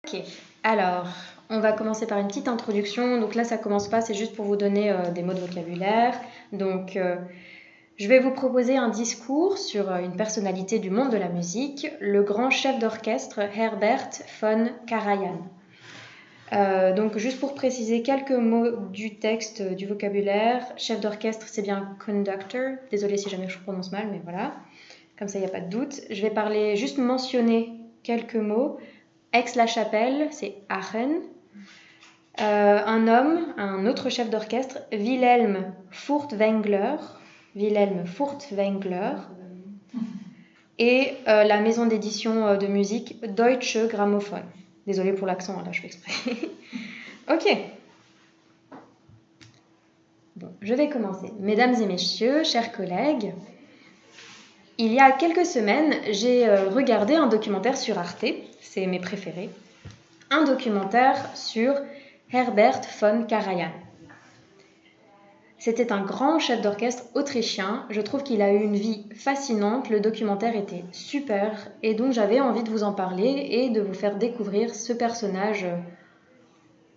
Ok, alors on va commencer par une petite introduction. Donc là, ça commence pas, c'est juste pour vous donner des mots de vocabulaire. Donc, je vais vous proposer un discours sur une personnalité du monde de la musique, le grand chef d'orchestre Herbert von Karajan. Donc, juste pour préciser quelques mots du texte, du vocabulaire, chef d'orchestre, c'est bien conductor. Désolée si jamais je prononce mal, mais voilà. Comme ça, il n'y a pas de doute. Je vais juste mentionner quelques mots. Aix-la-Chapelle, c'est Aachen. Un homme, un autre chef d'orchestre, Wilhelm Furtwängler. Et la maison d'édition de musique Deutsche Grammophon. Désolée pour l'accent, là je fais exprès. Ok. Bon, je vais commencer. Mesdames et messieurs, chers collègues, il y a quelques semaines, j'ai regardé un documentaire sur Arte, c'est mes préférés, un documentaire sur Herbert von Karajan. C'était un grand chef d'orchestre autrichien, je trouve qu'il a eu une vie fascinante, le documentaire était super et donc j'avais envie de vous en parler et de vous faire découvrir ce personnage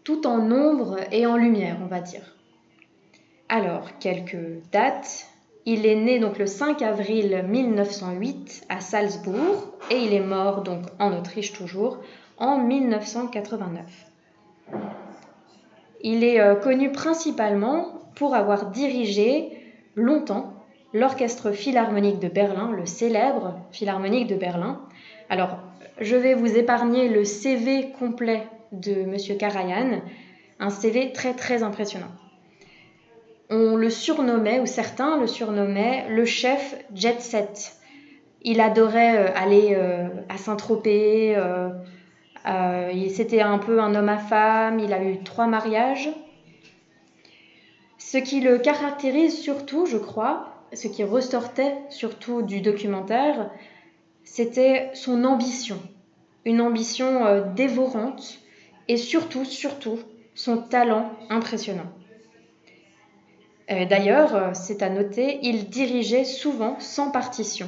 tout en ombre et en lumière, on va dire. Alors, quelques dates. Il est né donc le 5 avril 1908 à Salzbourg et il est mort donc en Autriche toujours en 1989. Il est connu principalement pour avoir dirigé longtemps l'Orchestre Philharmonique de Berlin, le célèbre Philharmonique de Berlin. Alors, je vais vous épargner le CV complet de M. Karajan, un CV très très impressionnant. On le surnommait, ou certains le surnommaient, le chef jet set. Il adorait aller à Saint-Tropez, c'était un peu un homme à femme, il a eu 3 mariages. Ce qui le caractérise surtout, je crois, ce qui ressortait surtout du documentaire, c'était son ambition. Une ambition dévorante et surtout, son talent impressionnant. D'ailleurs, c'est à noter, il dirigeait souvent sans partition.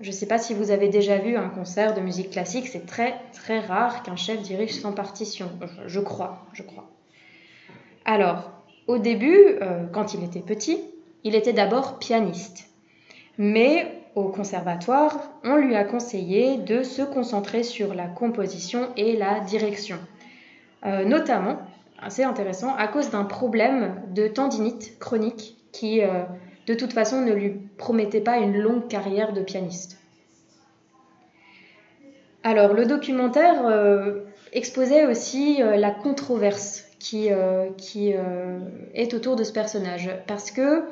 Je ne sais pas si vous avez déjà vu un concert de musique classique, c'est très très rare qu'un chef dirige sans partition, je crois. Alors, au début, quand il était petit, il était d'abord pianiste. Mais au conservatoire, on lui a conseillé de se concentrer sur la composition et la direction. Notamment, assez intéressant, à cause d'un problème de tendinite chronique qui, de toute façon, ne lui promettait pas une longue carrière de pianiste. Alors, le documentaire exposait aussi la controverse qui est autour de ce personnage, parce que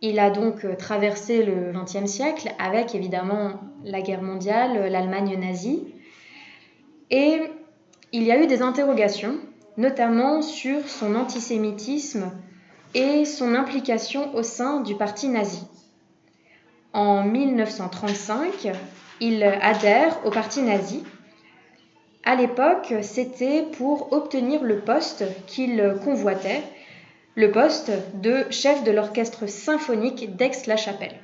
il a donc traversé le XXe siècle avec évidemment la guerre mondiale, l'Allemagne nazie, et il y a eu des interrogations, notamment sur son antisémitisme et son implication au sein du parti nazi. En 1935, il adhère au parti nazi. À l'époque, c'était pour obtenir le poste qu'il convoitait, le poste de chef de l'orchestre symphonique d'Aix-la-Chapelle.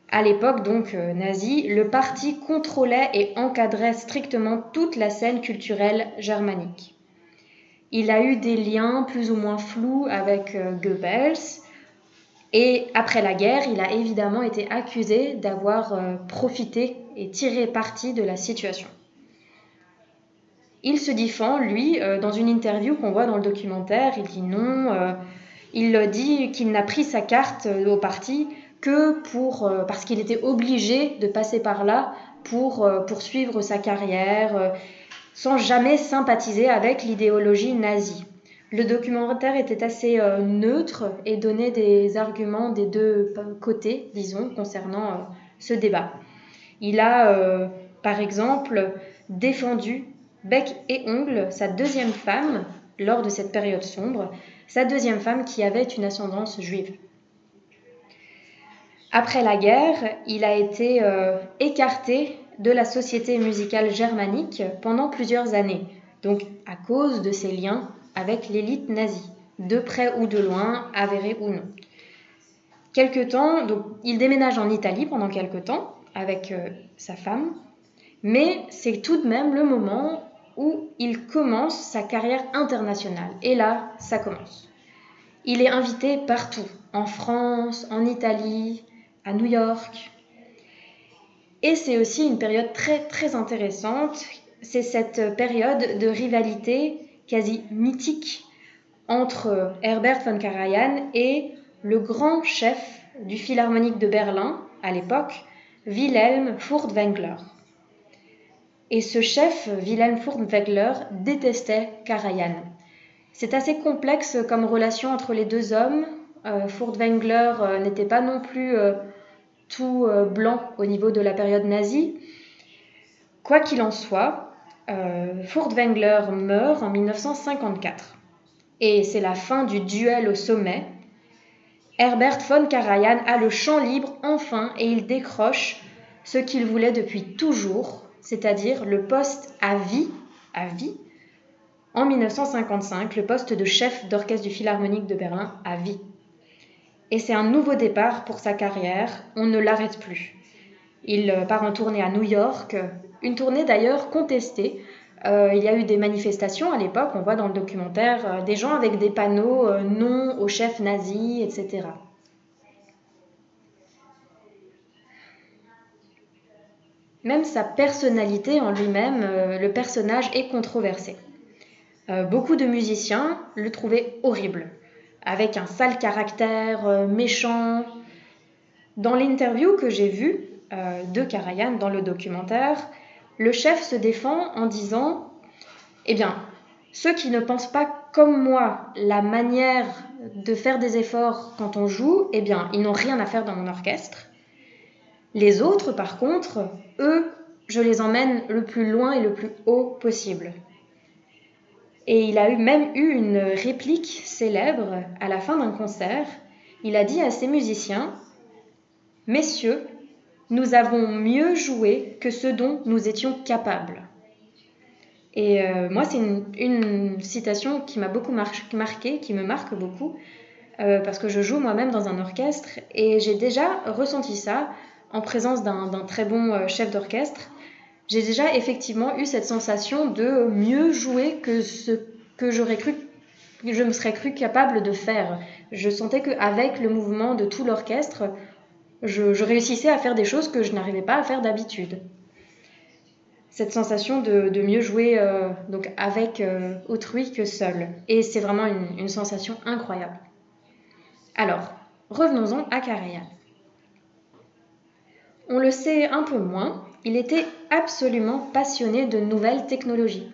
À l'époque donc nazie, le parti contrôlait et encadrait strictement toute la scène culturelle germanique. Il a eu des liens plus ou moins flous avec Goebbels et après la guerre, il a évidemment été accusé d'avoir profité et tiré parti de la situation. Il se défend, lui, dans une interview qu'on voit dans le documentaire, il dit non, il dit qu'il n'a pris sa carte au parti que parce qu'il était obligé de passer par là pour poursuivre sa carrière, sans jamais sympathiser avec l'idéologie nazie. Le documentaire était assez neutre et donnait des arguments des deux côtés, disons, concernant ce débat. Il a, par exemple, défendu bec et ongle sa deuxième femme lors de cette période sombre, sa deuxième femme qui avait une ascendance juive. Après la guerre, il a été écarté de la société musicale germanique pendant plusieurs années, donc à cause de ses liens avec l'élite nazie, de près ou de loin, avéré ou non. Quelque temps, donc, il déménage en Italie pendant quelque temps avec sa femme, mais c'est tout de même le moment où il commence sa carrière internationale. Et là, ça commence. Il est invité partout, en France, en Italie, à New York. Et c'est aussi une période très très intéressante. C'est cette période de rivalité quasi mythique entre Herbert von Karajan et le grand chef du Philharmonique de Berlin, à l'époque, Wilhelm Furtwängler. Et ce chef, Wilhelm Furtwängler, détestait Karajan. C'est assez complexe comme relation entre les deux hommes. Furtwängler n'était pas non plus tout blanc au niveau de la période nazie. Quoi qu'il en soit, Furtwängler meurt en 1954. Et c'est la fin du duel au sommet. Herbert von Karajan a le champ libre enfin et il décroche ce qu'il voulait depuis toujours, c'est-à-dire le poste à vie, en 1955, le poste de chef d'orchestre du Philharmonique de Berlin à vie. Et c'est un nouveau départ pour sa carrière, on ne l'arrête plus. Il part en tournée à New York, une tournée d'ailleurs contestée. Il y a eu des manifestations à l'époque, on voit dans le documentaire, des gens avec des panneaux non au chef nazi, etc. Même sa personnalité en lui-même, le personnage est controversé. Beaucoup de musiciens le trouvaient horrible, avec un sale caractère, méchant. Dans l'interview que j'ai vue de Karajan dans le documentaire, le chef se défend en disant « Eh bien, ceux qui ne pensent pas comme moi la manière de faire des efforts quand on joue, eh bien, ils n'ont rien à faire dans mon orchestre. Les autres, par contre, eux, je les emmène le plus loin et le plus haut possible. » Et il a même eu une réplique célèbre à la fin d'un concert. Il a dit à ses musiciens « Messieurs, nous avons mieux joué que ce dont nous étions capables. » Et moi, c'est une citation qui m'a beaucoup marquée, qui me marque beaucoup, parce que je joue moi-même dans un orchestre et j'ai déjà ressenti ça en présence d'un très bon chef d'orchestre. J'ai déjà effectivement eu cette sensation de mieux jouer que ce que je me serais cru capable de faire. Je sentais qu'avec le mouvement de tout l'orchestre, je réussissais à faire des choses que je n'arrivais pas à faire d'habitude. Cette sensation de mieux jouer donc avec autrui que seul. Et c'est vraiment une sensation incroyable. Alors, revenons-en à Karajan. On le sait un peu moins, il était absolument passionné de nouvelles technologies.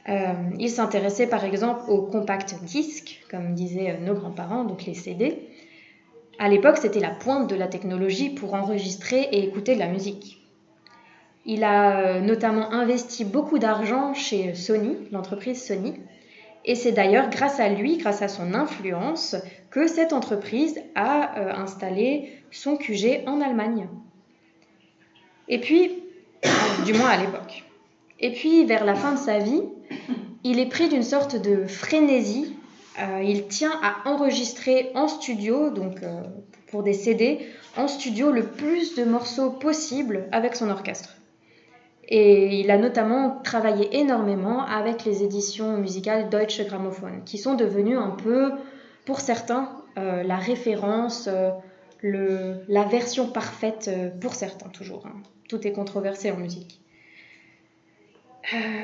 Il s'intéressait par exemple aux compact disques, comme disaient nos grands-parents, donc les CD. À l'époque, c'était la pointe de la technologie pour enregistrer et écouter de la musique. Il a notamment investi beaucoup d'argent chez Sony, l'entreprise Sony, et c'est d'ailleurs grâce à lui, grâce à son influence, que cette entreprise a installé son QG en Allemagne. Et puis, du moins à l'époque. Et puis, vers la fin de sa vie, il est pris d'une sorte de frénésie. Il tient à enregistrer en studio, donc pour des CD, en studio le plus de morceaux possible avec son orchestre. Et il a notamment travaillé énormément avec les éditions musicales Deutsche Grammophon, qui sont devenues un peu, pour certains, la référence, la version parfaite pour certains toujours. Hein. Tout est controversé en musique.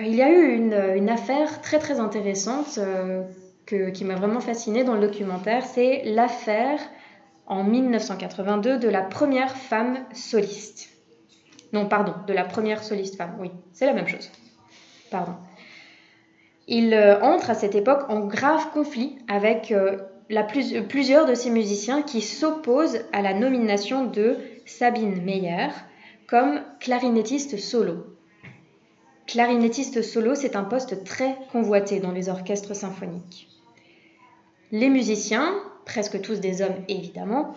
Il y a eu une affaire très très intéressante qui m'a vraiment fascinée dans le documentaire, c'est l'affaire en 1982 de la première femme soliste. Non, pardon, de la première soliste femme, oui, c'est la même chose. Pardon. Il entre à cette époque en grave conflit avec plusieurs de ses musiciens qui s'opposent à la nomination de Sabine Meyer comme clarinettiste solo. Clarinettiste solo, c'est un poste très convoité dans les orchestres symphoniques. Les musiciens, presque tous des hommes évidemment,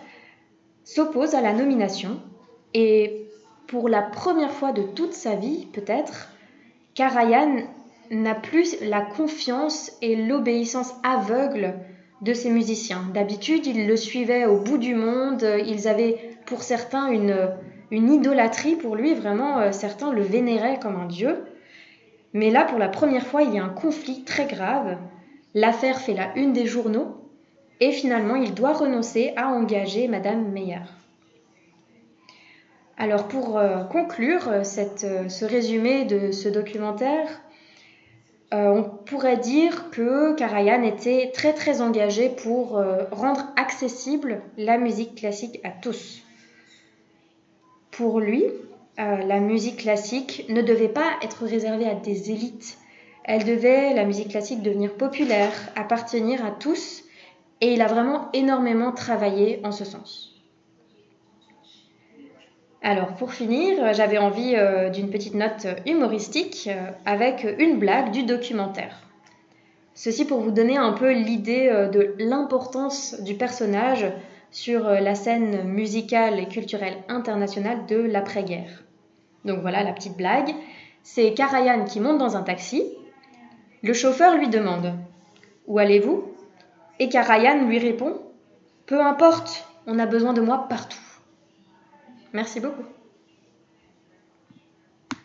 s'opposent à la nomination et pour la première fois de toute sa vie, peut-être, Karajan n'a plus la confiance et l'obéissance aveugle de ses musiciens. D'habitude, ils le suivaient au bout du monde, ils avaient pour certains une idolâtrie pour lui, vraiment, certains le vénéraient comme un dieu. Mais là, pour la première fois, il y a un conflit très grave. L'affaire fait la une des journaux et finalement, il doit renoncer à engager Madame Meyer. Alors pour conclure ce résumé de ce documentaire, on pourrait dire que Karajan était très très engagé pour rendre accessible la musique classique à tous. Pour lui, la musique classique ne devait pas être réservée à des élites. La musique classique, devenir populaire, appartenir à tous, et il a vraiment énormément travaillé en ce sens. Alors pour finir, j'avais envie d'une petite note humoristique avec une blague du documentaire. Ceci pour vous donner un peu l'idée de l'importance du personnage sur la scène musicale et culturelle internationale de l'après-guerre. Donc voilà la petite blague. C'est Karajan qui monte dans un taxi. Le chauffeur lui demande « Où allez-vous » Et Karajan lui répond « Peu importe, on a besoin de moi partout. » Merci beaucoup.